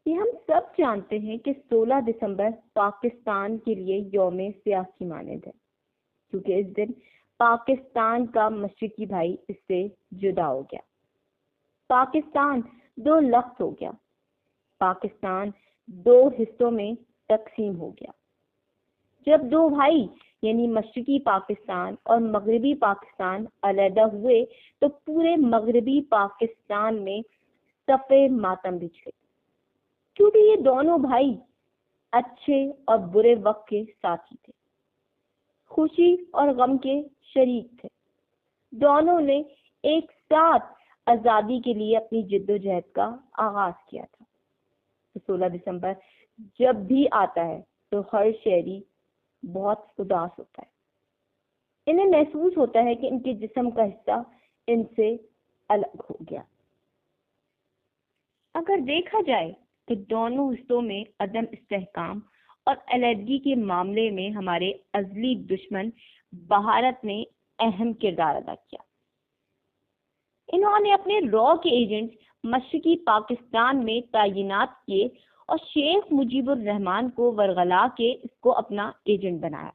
کہ ہم سب جانتے ہیں کہ 16 دسمبر پاکستان کے لیے یوم سیاہ کی مانند ہے، کیونکہ اس دن پاکستان کا مشرقی بھائی اس سے جدا ہو گیا۔ پاکستان دو لفظ ہو گیا، پاکستان دو حصوں میں تقسیم ہو گیا۔ جب دو بھائی یعنی مشرقی پاکستان اور مغربی پاکستان علیحدہ ہوئے تو پورے مغربی پاکستان میں صف ماتم بچھ گئے، کیونکہ یہ دونوں بھائی اچھے اور برے وقت کے ساتھی تھے، خوشی اور غم کے شریک تھے۔ دونوں نے ایک ساتھ آزادی کے لیے اپنی جد و جہد کا آغاز کیا تھا۔ 16 دسمبر جب بھی آتا ہے تو ہر شہری بہت اداس ہوتا ہے، انہیں محسوس ہوتا ہے کہ ان کے جسم کا حصہ ان سے الگ ہو گیا۔ اگر دیکھا جائے تو دونوں حصوں میں عدم استحکام اور علیحدگی کے معاملے میں ہمارے ازلی دشمن بھارت نے اہم کردار ادا کیا۔ انہوں نے اپنے را کے ایجنٹس مشرقی پاکستان میں تعینات کیے اور شیخ مجیب الرحمان کو ورغلا کے اس کو اپنا ایجنٹ بنایا۔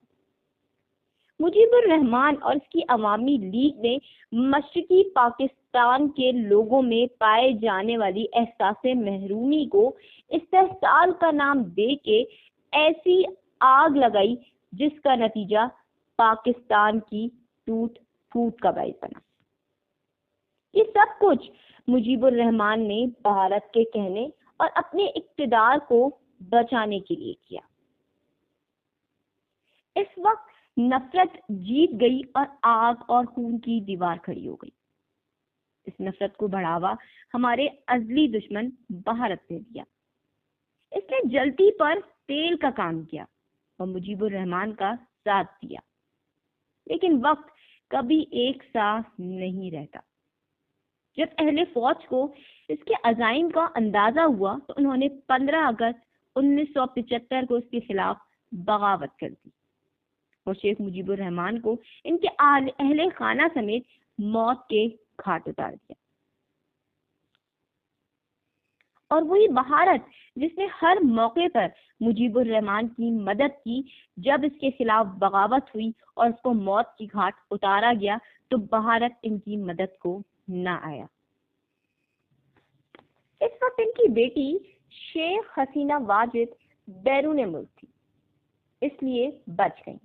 مجیب الرحمان اور اس کی عوامی لیگ نے مشرقی پاکستان کے لوگوں میں پائے جانے والی احساس محرومی کو استحصال کا نام دے کے ایسی آگ لگائی جس کا نتیجہ پاکستان کی ٹوٹ پھوٹ کا باعث بنا۔ یہ سب کچھ مجیب الرحمان نے بھارت کے کہنے اور اپنے اقتدار کو بچانے کے لیے کیا۔ اس وقت نفرت جیت گئی اور آگ اور خون کی دیوار کھڑی ہو گئی۔ اس نفرت کو بڑھاوا ہمارے ازلی دشمن بھارت نے دیا۔ اس نے جلتی پر تیل کا کام کیا اور مجیب الرحمان کا ساتھ دیا، لیکن وقت کبھی ایک سا نہیں رہتا۔ جب اہل فوج کو اس کے عزائم کا اندازہ ہوا تو انہوں نے 15 اگست 1975 کو اس کے خلاف بغاوت کر دی اور شیخ مجیب الرحمان کو ان کے اہل خانہ سمیت موت کے گھاٹ اتار دیا۔ اور وہی بھارت جس نے ہر موقع پر مجیب الرحمان کی مدد کی، جب اس کے خلاف بغاوت ہوئی اور اس کو موت کی گھاٹ اتارا گیا تو بھارت ان کی مدد کو نہ آیا۔ اس وقت ان کی بیٹی شیخ حسینہ واجد بیرون ملک تھی، اس لیے بچ گئیں۔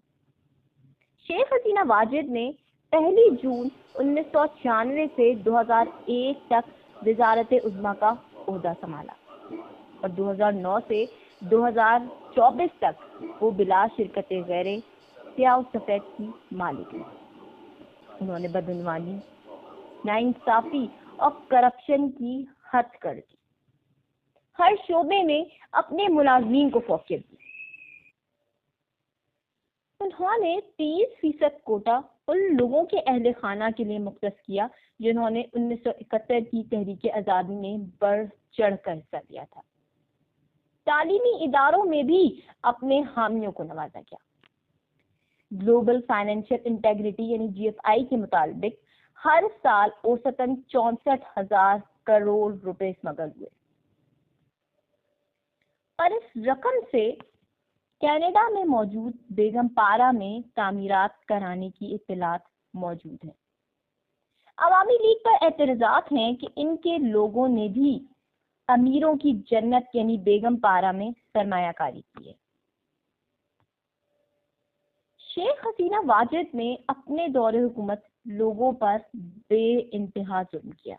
شیخ حسینہ واجد نے 1 جون 1996 سے 2001 تک وزارت عظمیٰ کا عہدہ سنبھالا اور 2009 سے 2024 تک وہ بلا شرکت غیر سیاہ و سفید کی مالک ہے۔ انہوں نے بدعنوانی، ناانصافی اور کرپشن کی حد کر دی، ہر شعبے میں اپنے ملازمین کو فوقیت دی۔ انہوں نے 30% کوٹا ان لوگوں کے اہل خانہ کے لیے مختص کیا جنہوں نے 1971 کی تحریک آزادی میں بڑھ چڑھ کر حصہ لیا تھا۔ تعلیمی اداروں میں بھی اپنے حامیوں کو نوازا گیا۔ گلوبل فائنینشیل انٹیگریٹی یعنی GFI کے مطابق ہر سال اوسطاً 64,000 کروڑ روپے اسمگل ہوئے، اور اس رقم سے کینیڈا میں موجود بیگم پارا میں تعمیرات کرانے کی اطلاعات موجود ہیں۔ عوامی لیگ پر اعتراضات ہیں کہ ان کے لوگوں نے بھی امیروں کی جنت یعنی بیگم پارا میں سرمایہ کاری کی ہے۔ شیخ حسینہ واجد نے اپنے دور حکومت لوگوں پر بے انتہا ظلم کیا،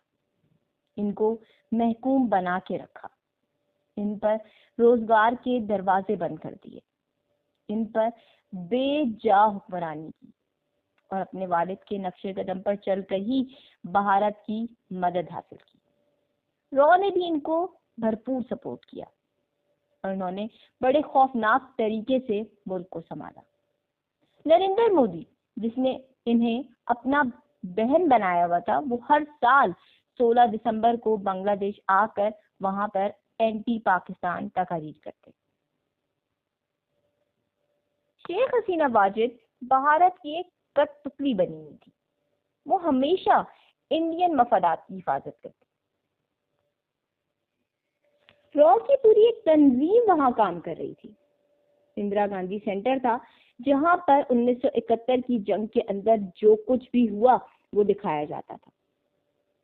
ان کو محکوم بنا کے رکھا، ان پر روزگار کے دروازے بند کر دیے، ان پر بے جا حکمرانی کی اور اپنے والد کے نقش قدم پر چل کر ہی بھارت کی مدد حاصل کی۔ را نے بھی ان کو بھرپور سپورٹ کیا اور انہوں نے بڑے خوفناک طریقے سے ملک کو سنبھالا۔ نریندر مودی جس نے انہیں اپنا بہن بنایا ہوا تھا، وہ ہر سال 16 دسمبر کو بنگلہ دیش آ کر وہاں پر اینٹی پاکستان تقاریر کرتے۔ شیخ حسینہ واجد بھارت کی ایک کٹ پتلی بنی ہوئی تھی، وہ ہمیشہ انڈین مفادات کی حفاظت کرتی۔ را کی پوری ایک تنظیم وہاں کام کر رہی تھی. اندرا گاندھی سینٹر تھا جہاں پر 1971 کی جنگ کے اندر جو کچھ بھی ہوا وہ دکھایا جاتا تھا.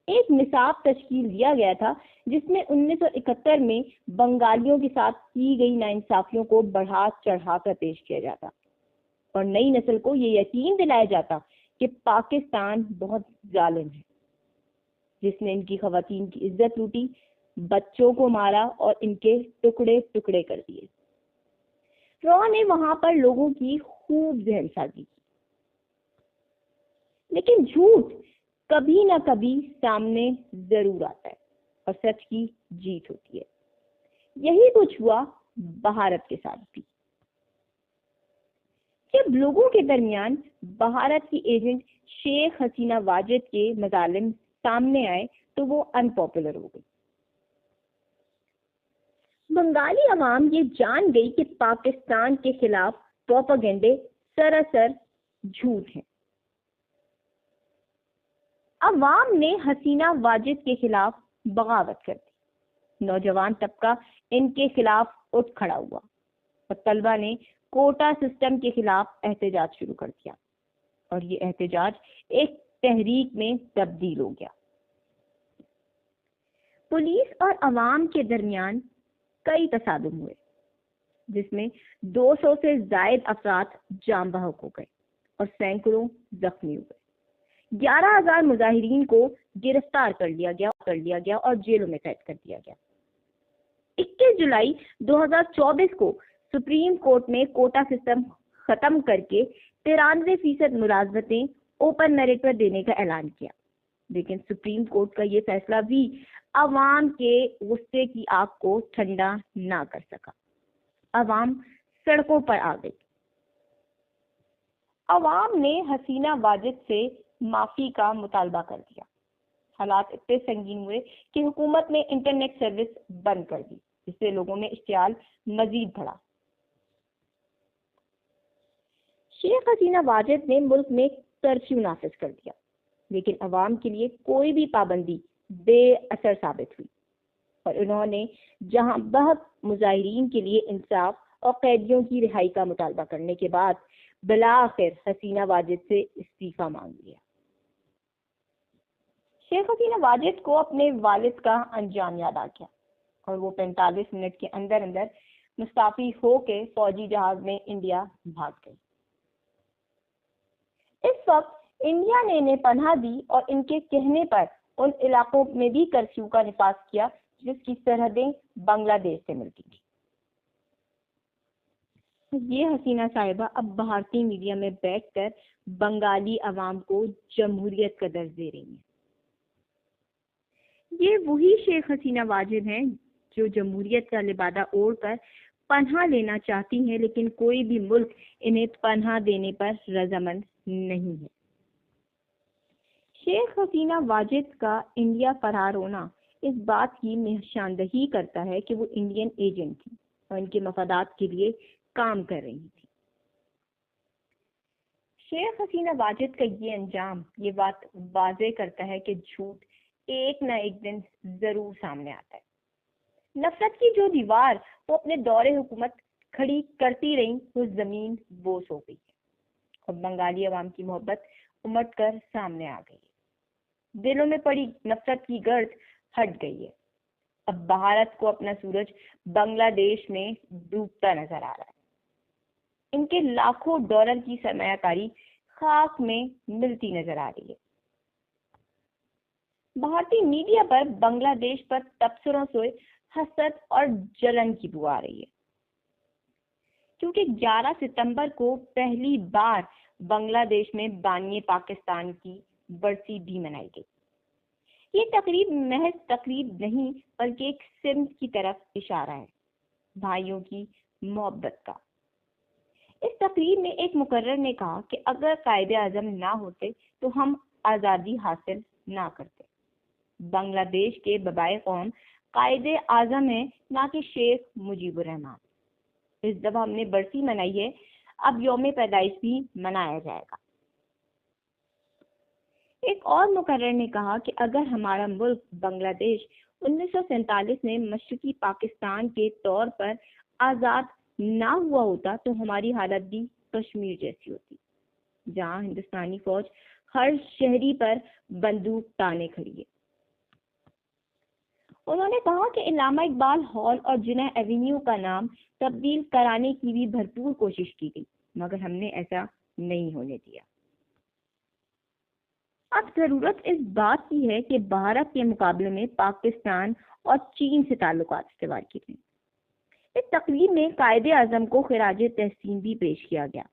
ایک نصاب تشکیل دیا گیا تھا جس میں 1971 میں بنگالیوں کے ساتھ کی گئی ناانصافیوں کو بڑھا چڑھا کر پیش کیا جاتا اور نئی نسل کو یہ یقین دلایا جاتا کہ پاکستان بہت ظالم ہے جس نے ان کی خواتین کی عزت لوٹی، بچوں کو مارا اور ان کے ٹکڑے ٹکڑے کر دیے. را نے وہاں پر لوگوں کی خوب ذہن سازی کی، لیکن جھوٹ کبھی نہ کبھی سامنے ضرور آتا ہے اور سچ کی جیت ہوتی ہے. یہی کچھ ہوا بھارت کے ساتھ بھی. جب لوگوں کے درمیان بھارت کی ایجنٹ شیخ حسینہ واجد کے مظالم سامنے آئے تو وہ ان پاپولر ہو گئی. بنگالی عوام یہ جان گئی کہ پاکستان کے خلاف پروپیگنڈے سراسر جھوٹ ہیں. عوام نے حسینہ واجد کے خلاف بغاوت کر دی. نوجوان طبقہ ان کے خلاف اٹھ کھڑا ہوا اور طلبہ نے کوٹا سسٹم کے خلاف احتجاج شروع کر دیا اور یہ احتجاج ایک تحریک میں تبدیل ہو گیا. پولیس اور عوام کے درمیان کئی تصادم ہوئے جس میں 200 سے زائد افراد جاں بحق ہو گئے اور سینکڑوں زخمی ہوئے. 11,000 مظاہرین کو گرفتار کر لیا گیا اور جیلوں میں قید کر دیا گیا. 21 جولائی 2024 کو سپریم کورٹ نے کوٹا سسٹم ختم کر کے 93% ملازمتیں اوپن میرٹ پر دینے کا اعلان کیا، لیکن سپریم کورٹ کا یہ فیصلہ بھی عوام کے غصے کی آگ کو ٹھنڈا نہ کر سکا. عوام سڑکوں پر آ گئی. عوام نے حسینہ واجد سے معافی کا مطالبہ کر دیا. حالات اتنے سنگین ہوئے کہ حکومت نے انٹرنیٹ سروس بند کر دی، جس سے لوگوں میں اشتعال مزید بڑھا. شیخ حسینہ واجد نے ملک میں کرفیو نافذ کر دیا، لیکن عوام کے لیے کوئی بھی پابندی بے اثر ثابت ہوئی اور انہوں نے جہاں بہت مظاہرین کے لیے انصاف اور قیدیوں کی رہائی کا مطالبہ کرنے کے بعد بالآخر حسینہ واجد سے استعفیٰ مانگ لیا. شیخ حسینہ واجد کو اپنے والد کا انجام یاد آ گیا اور وہ 45 منٹ کے اندر اندر مستعفی ہو کے فوجی جہاز میں انڈیا بھاگ گئی. اس وقت انڈیا نے انہیں پناہ دی اور ان کے کہنے پر ان علاقوں میں بھی کرفیو کا نفاذ کیا جس کی سرحدیں بنگلہ دیش سے ملتی تھی. یہ حسینہ صاحبہ اب بھارتی میڈیا میں بیٹھ کر بنگالی عوام کو جمہوریت کا درس دے رہی ہیں. یہ وہی شیخ حسینہ واجد ہیں جو جمہوریت کا لبادہ اوڑھ کر پناہ لینا چاہتی ہیں، لیکن کوئی بھی ملک انہیں پناہ دینے پر رضامند نہیں ہے. شیخ حسینہ واجد کا انڈیا فرار ہونا اس بات کی نشاندہی کرتا ہے کہ وہ انڈین ایجنٹ تھی اور ان کے مفادات کے لیے کام کر رہی تھی. شیخ حسینہ واجد کا یہ انجام یہ بات واضح کرتا ہے کہ جھوٹ ایک نہ ایک دن ضرور سامنے آتا ہے. نفرت کی جو دیوار وہ اپنے دور حکومت کھڑی کرتی رہی وہ زمین بوس ہو گئی اور بنگالی عوام کی محبت امٹ کر سامنے آ گئی. دلوں میں پڑی نفرت کی گرد ہٹ گئی ہے. اب بھارت کو اپنا سورج بنگلہ دیش میں ڈوبتا نظر آ رہا ہے. ان کے لاکھوں ڈالر کی سرمایہ کاری خاک میں ملتی نظر آ رہی ہے. بھارتی میڈیا پر بنگلہ دیش پر تبصروں سے حسد اور جلن کی بو آ رہی ہے، کیونکہ 11 ستمبر کو پہلی بار بنگلہ دیش میں بانی پاکستان کی برسی بھی منائی گئی. یہ تقریب محض تقریب نہیں بلکہ ایک سمت کی طرف اشارہ ہے، بھائیوں کی محبت کا. اس تقریب میں ایک مقرر نے کہا کہ اگر قائد اعظم نہ ہوتے تو ہم آزادی حاصل نہ کرتے. بنگلہ دیش کے بابائے قوم قائد اعظم ہیں، نہ کہ شیخ مجیب الرحمان. اس دفعہ ہم نے برسی منائی ہے، اب یوم پیدائش بھی منایا جائے گا. ایک اور مقرر نے کہا کہ اگر ہمارا ملک بنگلہ دیش 1947 میں مشرقی پاکستان کے طور پر آزاد نہ ہوا ہوتا تو ہماری حالت بھی کشمیر جیسی ہوتی، جہاں ہندوستانی فوج ہر شہری پر بندوق تانے کھڑی ہے۔ انہوں نے کہا کہ علامہ اقبال ہال اور جناح ایوینیو کا نام تبدیل کرانے کی بھی بھرپور کوشش کی گئی، مگر ہم نے ایسا نہیں ہونے دیا۔ اب ضرورت اس بات کی ہے کہ بھارت کے مقابلے میں پاکستان اور چین سے تعلقات استوار کیے جائیں۔ اس تقریب میں قائد اعظم کو خراج تحسین بھی پیش کیا گیا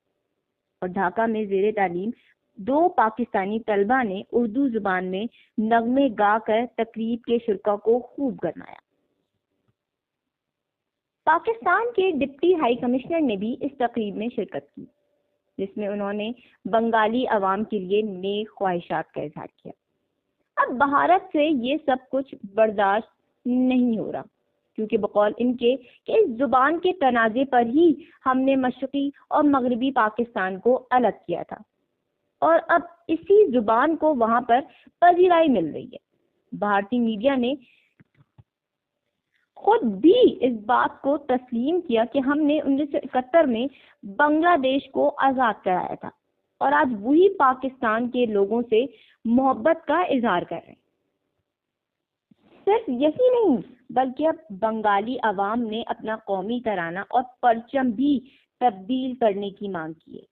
اور ڈھاکہ میں زیر تعلیم 2 پاکستانی طلبہ نے اردو زبان میں نغمے گا کر تقریب کے شرکاء کو خوب گرمایا۔ پاکستان کے ڈپٹی ہائی کمشنر نے بھی اس تقریب میں شرکت کی، جس میں انہوں نے بنگالی عوام کے لیے نیک خواہشات کا اظہار کیا۔ اب بھارت سے یہ سب کچھ برداشت نہیں ہو رہا، کیونکہ بقول ان کے کہ اس زبان کے تنازع پر ہی ہم نے مشرقی اور مغربی پاکستان کو الگ کیا تھا، اور اب اسی زبان کو وہاں پر پذیرائی مل رہی ہے۔ بھارتی میڈیا نے خود بھی اس بات کو تسلیم کیا کہ ہم نے 1971 میں بنگلہ دیش کو آزاد کرایا تھا، اور آج وہی پاکستان کے لوگوں سے محبت کا اظہار کر رہے ہیں۔ صرف یہی نہیں بلکہ اب بنگالی عوام نے اپنا قومی ترانہ اور پرچم بھی تبدیل کرنے کی مانگ کی ہے۔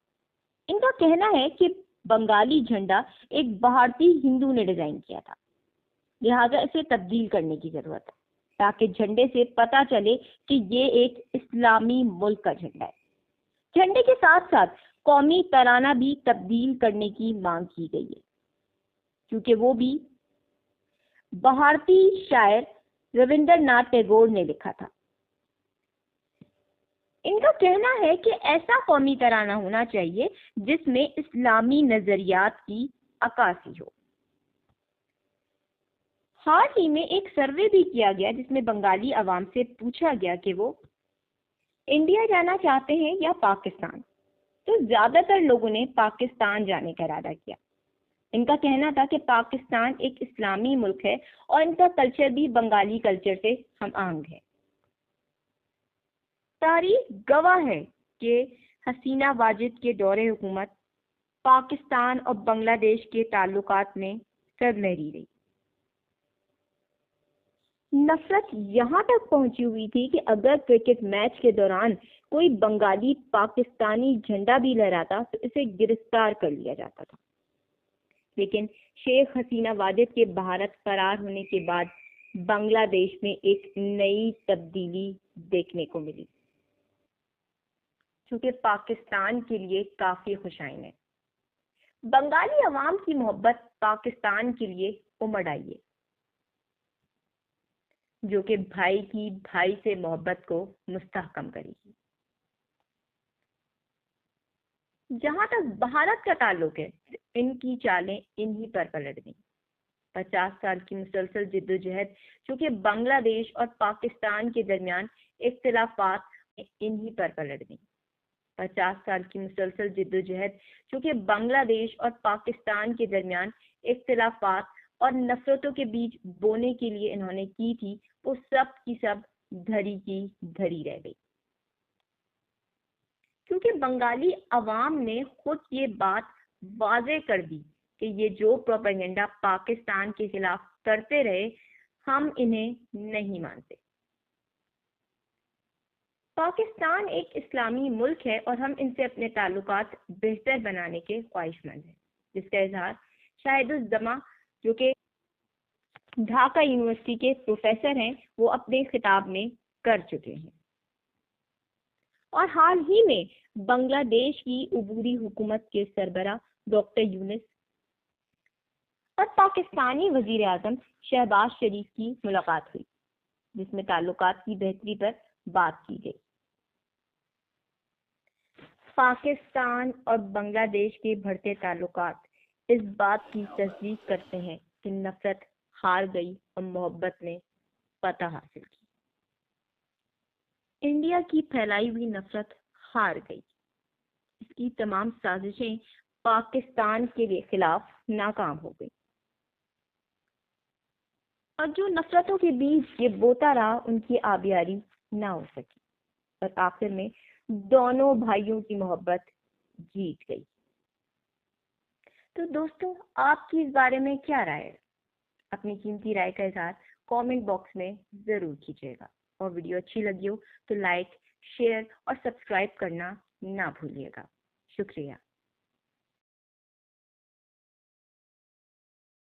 ان کا کہنا ہے کہ بنگالی جھنڈا ایک بھارتی ہندو نے ڈیزائن کیا تھا، لہذا اسے تبدیل کرنے کی ضرورت ہے تاکہ جھنڈے سے پتہ چلے کہ یہ ایک اسلامی ملک کا جھنڈا ہے۔ جھنڈے کے ساتھ ساتھ قومی ترانہ بھی تبدیل کرنے کی مانگ کی گئی ہے، کیونکہ وہ بھی بھارتی شاعر روندر ناتھ ٹیگور نے لکھا تھا۔ ان کا کہنا ہے کہ ایسا قومی ترانہ ہونا چاہیے جس میں اسلامی نظریات کی عکاسی ہو۔ حال ہی میں ایک سروے بھی کیا گیا جس میں بنگالی عوام سے پوچھا گیا کہ وہ انڈیا جانا چاہتے ہیں یا پاکستان، تو زیادہ تر لوگوں نے پاکستان جانے کا ارادہ کیا۔ ان کا کہنا تھا کہ پاکستان ایک اسلامی ملک ہے اور ان کا کلچر بھی بنگالی کلچر سے ہم آہنگ ہے۔ تاریخ گواہ ہے کہ حسینہ واجد کے دور حکومت پاکستان اور بنگلہ دیش کے تعلقات میں سرمہری رہی۔ نفرت یہاں تک پہنچی ہوئی تھی کہ اگر کرکٹ میچ کے دوران کوئی بنگالی پاکستانی جھنڈا بھی لہراتا تو اسے گرفتار کر لیا جاتا تھا۔ لیکن شیخ حسینہ واجد کے بھارت فرار ہونے کے بعد بنگلہ دیش میں ایک نئی تبدیلی دیکھنے کو ملی، چونکہ پاکستان کے لیے کافی خوشائن ہے۔ بنگالی عوام کی محبت پاکستان کے لیے امڑ آئی ہے، جو کہ بھائی کی بھائی سے محبت کو مستحکم کرے گی۔ جہاں تک بھارت کا تعلق ہے، ان کی چالیں انہی پر پلٹ گئیں۔ 50 سال کی مسلسل جدوجہد جو کہ بنگلہ دیش اور پاکستان کے درمیان اختلافات انہی پر پلٹ گئیں۔ 50 سال کی مسلسل جدوجہد جو کہ بنگلہ دیش اور پاکستان کے درمیان اختلافات اور نفرتوں کے بیچ بونے کے لیے انہوں نے کی تھی، وہ سب کی سب دھری کی دھری رہ گئی، کیونکہ بنگالی عوام نے خود یہ بات واضح کر دی کہ یہ جو پروپیگنڈا پاکستان کے خلاف کرتے رہے، ہم انہیں نہیں مانتے۔ پاکستان ایک اسلامی ملک ہے اور ہم ان سے اپنے تعلقات بہتر بنانے کے خواہش مند ہیں، جس کا اظہار شاہد الزماں جو کہ ڈھاکہ یونیورسٹی کے پروفیسر ہیں وہ اپنے خطاب میں کر چکے ہیں۔ اور حال ہی میں بنگلہ دیش کی عبوری حکومت کے سربراہ ڈاکٹر یونس اور پاکستانی وزیر اعظم شہباز شریف کی ملاقات ہوئی، جس میں تعلقات کی بہتری پر بات کی گئی۔ پاکستان اور بنگلہ دیش کے بڑھتے تعلقات اس بات کی تصدیق کرتے ہیں کہ نفرت ہار گئی اور محبت نے فتح حاصل کی۔ انڈیا کی پھیلائی ہوئی نفرت ہار گئی، اس کی تمام سازشیں پاکستان کے خلاف ناکام ہو گئی۔ اور جو نفرتوں کے بیچ یہ بوتا رہا ان کی آبیاری نہ ہو سکی اور آخر میں دونوں بھائیوں کی محبت جیت گئی۔ تو دوستوں، آپ کی اس بارے میں کیا رائے ہے؟ اپنی قیمتی رائے کا اظہار کامنٹ باکس میں ضرور کیجیے گا، اور ویڈیو اچھی لگی ہو تو لائک، شیئر اور سبسکرائب کرنا نہ بھولیے گا۔ شکریہ۔